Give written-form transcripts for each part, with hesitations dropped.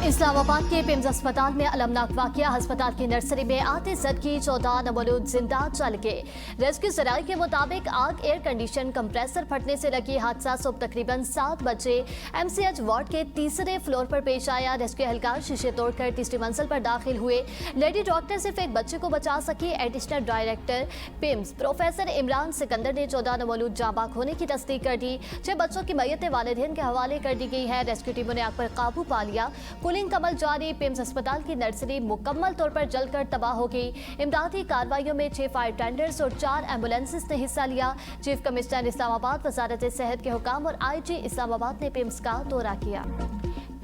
इस्लामाबाद के पिम्स अस्पताल में अलमनाक वाकया। अस्पताल की नर्सरी में आते सदकी 14 नवोलूद जिंदा चल गए। रेस्क्यू जराये के मुताबिक आग एयर कंडीशन कंप्रेसर फटने से लगी। हादसा सुबह तकरीबन 7 बजे एमसीएच वार्ड के तीसरे फ्लोर पर पेश आया। रेस्क्यू एहलकार शीशे तोड़कर तीसरी मंजिल पर दाखिल हुए। लेडी डॉक्टर सिर्फ एक बच्चे को बचा सकी। Additional director PIMS professor Imran Sikandar ने 14 नवोलूद जांबाक होने की तस्दीक कर दी। 6 बच्चों की मैयतें वालिदैन के हवाले कर दी गई है। रेस्क्यू टीमों ने आग पर काबू पा लिया। कूलिंग कमल जारी। पिम्स अस्पताल की नर्सरी मुकम्मल तौर पर जलकर तबाह हो गई। इमदादी कार्रवाइयों में 6 फायर टेंडर्स और 4 एम्बुलेंसेस ने हिस्सा लिया। चीफ कमिश्नर इस्लामाबाद, वजारत सेहत के हुकाम और आईजी इस्लामाबाद ने पिम्स का दौरा किया।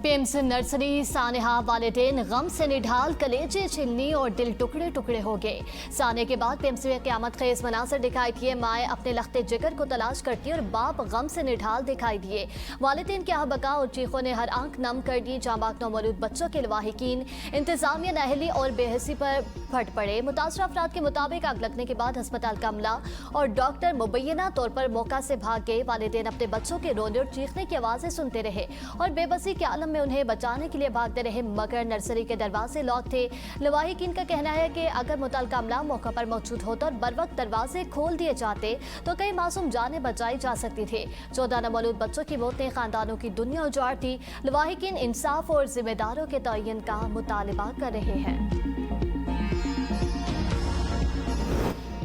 पिम्स नर्सरी सानेहा वालिदैन गम से निढाल, कलेजे छिलनी और दिल टुकड़े टुकड़े हो गए। साने के बाद पिम्स में क़यामत खेज मनासर दिखाई दिए। माएँ अपने लख्ते जिगर को तलाश करती और बाप गम से निढाल दिखाई दिए। वालिदैन के आहबका और चीखों ने हर आंख नम कर दी। जांबाक नौमौलूद बच्चों के लवाहिकीन इंतजामिया नाअहली और बेहसी पर फट पड़े। मुतासरा अफराद के मुताबिक आग लगने के बाद अस्पताल का अमला और डॉक्टर मुबैना तौर पर मौका से भाग गए। वालिदैन अपने बच्चों के रोने और चीखने की आवाज़ें सुनते रहे और बेबसी के आलम में उन्हें बचाने के लिए भागते रहे, मगर नर्सरी के दरवाजे लॉक थे। लवाहिकीन का कहना है कि अगर मुतल्लिका अमला मौका पर मौजूद होता और बर वक्त दरवाजे खोल दिए जाते तो कई मासूम जानें बचाई जा सकती थी। 14 नवोलूद बच्चों की मौत ने खानदानों की दुनिया उजाड़ दी। लवाहिकीन इंसाफ और जिम्मेदारों के तयन का मुतालबा कर रहे हैं।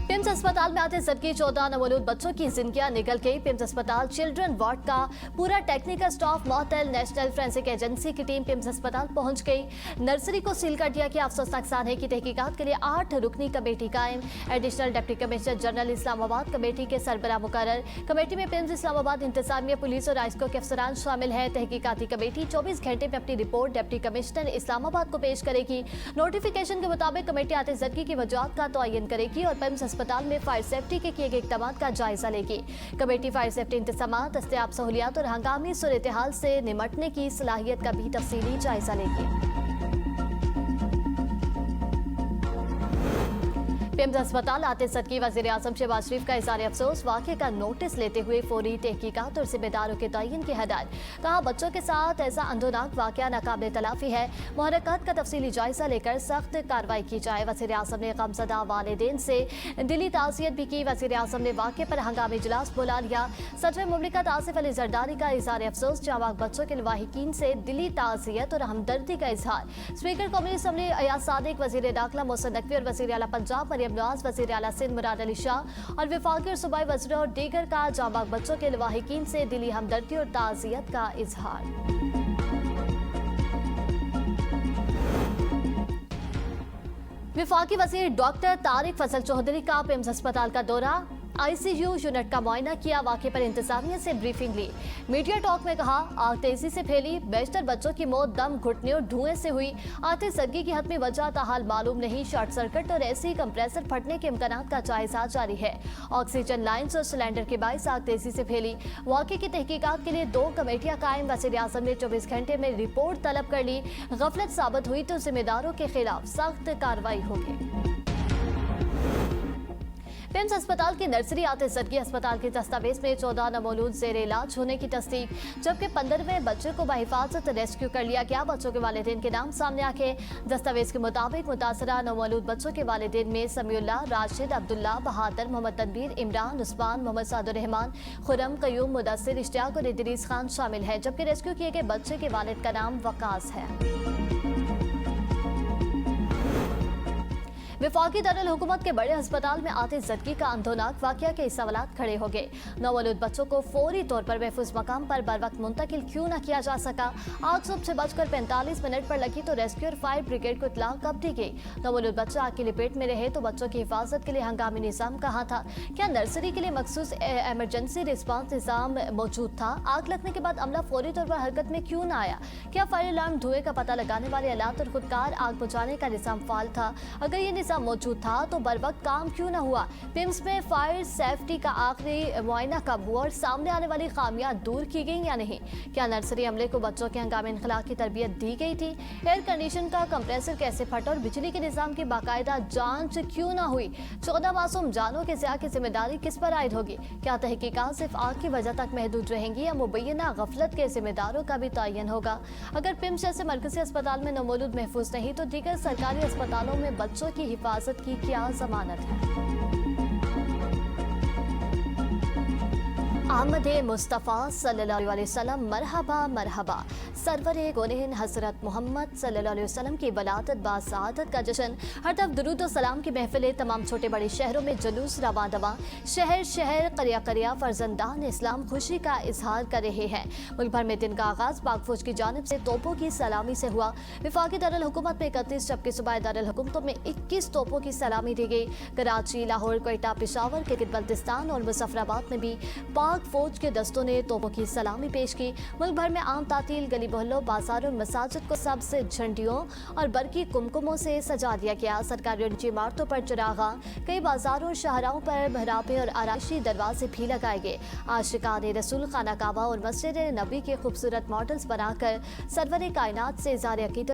पिम्स अस्पताल में आते सदकी 14 नवोलूद बच्चों की जिंदगियां निकल गई। पिम्स अस्पताल चिल्ड्रन वार्ड का पूरा टेक्निकल स्टाफ मअतल। नेशनल फोरेंसिक एजेंसी की टीम पिम्स अस्पताल पहुंच गई। नर्सरी को सील कर दिया गया। अफसोसनाक सानहे की तहकीकात के लिए 8 रुकनी कमेटी कायम। Additional deputy commissioner general Islamabad committee के सरबराह मुकर्रर। कमेटी में पिम्स इस्लामाबाद इंतजामिया, पुलिस और आइस्को के अफसरान शामिल हैं। तहकीकाती कमेटी 24 घंटे में अपनी रिपोर्ट डिप्टी कमिश्नर इस्लामाबाद को पेश करेगी। नोटिफिकेशन के मुताबिक कमेटी आते सदकी की वजूहत का तयन करेगी और पिम्स अस्पताल में फायर सेफ्टी के किए गए इक़दाम का जायजा लेगी। कमेटी फायर सेफ्टी इंतजामात, दस्तयाब सहूलियात और हंगामी सूरत-ए-हाल से निमटने की सलाहियत का भी तफसीली जायजा लेगी। पिम्स अस्पताल आते सदकी वज़ीर आज़म शहबाज शरीफ का इज़हार अफसोस। वाक़े का नोटिस लेते हुए फौरी तहकीकात और जिम्मेदारों के तयन की हदायत। कहा बच्चों के साथ ऐसा अंदोनाक वाक़या नाकाबिल तलाफ़ी है। मुहर्रकात का तफसीली जायजा लेकर सख्त कार्रवाई की जाए। वज़ीर आज़म ने गमज़दा वालिदैन से दिली ताज़ियत भी की। वज़ीर आज़म ने वाक़े पर हंगामी इजलास बुला लिया। सदर मुमलिकत आसिफ अली ज़रदारी का इज़हार अफसोस। जांबाक बच्चों के लवाहिकीन से दिली ताज़ियत और हमदर्दी का इजहार। स्पीकर कौमी असम्बली अयाज सादिक, वज़ीर दाखिला मोहसिन नकवी और वज़ीर आला पंजाब मरियम नवाज, वज़ीर आला सिंध मुराद अली शाह और वफाकी और सूबाई वज़ीरों और दीगर का जांबाक बच्चों के लवाहिकीन से दिली हमदर्दी और ताज़ियत का इजहार। वफाकी वज़ीर डॉक्टर तारिक फजल चौधरी का पिम्स अस्पताल का दौरा। आईसीयू यूनिट का मुआयना किया। वाक़े पर इंतजामिया से ब्रीफिंग ली। मीडिया टॉक में कहा आग तेजी से फैली। बेशतर बच्चों की मौत दम घुटने और धुएं से हुई। आते सदगी की हतमी वजह ताहाल मालूम नहीं। शॉर्ट सर्किट और ऐसी कंप्रेसर फटने के इम्कानात का जायजा जारी है। ऑक्सीजन लाइन्स और सिलेंडर के बाइस आग तेजी से फैली। वाक़े की तहकीकात के लिए 2 कमेटियां कायम। वज़ीर आज़म ने 24 घंटे में रिपोर्ट तलब कर ली। गफलत साबित हुई तो जिम्मेदारों के खिलाफ सख्त कार्रवाई होगी। पिम्स अस्पताल की नर्सरी आते सदगी अस्पताल के दस्तावेज में 14 नवोलूद ज़ेर इलाज होने की तस्दीक, जबकि 15वें बच्चे को बहिफाजत रेस्क्यू कर लिया गया। बच्चों के वालिदैन के नाम सामने आके दस्तावेज के मुताबिक मुतासरा नवोलूद बच्चों के वालिदैन में समीउल्लाह, राशिद, अब्दुल्ला, बहादुर, मोहम्मद तनवीर, इमरान, उस्मान, मोहम्मद सादुर रहमान, खुरम, कयूम, मुदस्सिर, इश्तियाक और इदरीस खान शामिल हैं। जबकि रेस्क्यू किए गए बच्चे के वालिद का नाम वकास है। वफाकी दारुल हुकूमत के बड़े अस्पताल में आते सदगी का अंधोनाक वाक़या के सवालात खड़े हो गए। नवोलूद बच्चों को फौरी तौर पर महफूज मकाम पर बर वक्त मुंतकिल क्यों न किया जा सका। आग सुबह 6:45 पर लगी तो रेस्क्यू और फायर ब्रिगेड को इत्तला कब दी गई। नवोलूद बच्चा आग की लपेट में रहे तो बच्चों की हिफाजत के लिए हंगामी निज़ाम कहाँ था। क्या नर्सरी के लिए मखसूस एमरजेंसी रिस्पांस निज़ाम मौजूद था। आग लगने के बाद अमला फौरी तौर पर हरकत में क्यों न आया। क्या फायर अलार्म, धुएं का पता लगाने वाले आलात और खुदकार आग बुझाने का निज़ाम फाल था। अगर ये निज़ाम मौजूद था तो बर वक्त काम क्यों न हुआ? पिम्स में फायर सेफ्टी का आखिरी मुआयना कब हुआ और सामने आने वाली खामियां दूर की गई या नहीं? क्या नर्सरी अमले को बच्चों के हंगामे इनखला की तरबियत दी गई थी? एयर कंडीशन का कंप्रेसर कैसे फटा और बिजली के निजाम की बाकायदा जांच क्यों न हुई? 14 मासूम जानों के ज़िया की जिम्मेदारी किस पर आयद होगी? क्या तहकीकात सिर्फ आग की वजह तक महदूद रहेंगी या मुबैना गफलत के जिम्मेदारों का भी तयन होगा? अगर पिम्स जैसे मरकजी अस्पताल में नमौलूद महफूज नहीं तो दीगर सरकारी अस्पतालों में बच्चों की हिफाजत की क्या जमानत है? अहमद मुस्तफ़ा सल्लल्लाहु अलैहि वसल्लम मरहबा मरहबा। सरवरे गोनेन हज़रत मोहम्मद सल्लल्लाहु अलैहि वसल्लम की वलादत बासआदत का जश्न। हर तरफ दुरूद और सलाम की महफिलें, तमाम छोटे बड़े शहरों में जुलूस रवा दवा। शहर शहर करिया करिया फर्जंदान इस्लाम खुशी का इजहार कर रहे हैं। मुल्क भर में दिन का आगाज पाक फौज की जानिब से तोपों की सलामी से हुआ। विफाकी दारुल हुकूमत में 31 जबकि सूबाई दारुल हुकूमतों में 21 तोपों की सलामी दी गई। कराची, लाहौर, कोयटा, पेशावर, गिलगित बल्तिस्तान और मुजफ्फराबाद में भी पाक फौज के दस्तों ने तोपों की सलामी पेश की। मुल्क भर में आम तातील, गली मोहल्लों, बाजार और मसाजिद को सबसे झंडियों और बरकी कुमकुमों से सजा दिया गया। सरकारी और निजी इमारतों पर चिरागा, कई बाजारों और शाहराहों पर बहरापे और आराइशी दरवाजे भी लगाए गए। आशिकान रसूल खाना काबा और मस्जिद नबी के खूबसूरत मॉडल्स बनाकर सरवर कायनात से इज़हार अक़ीदत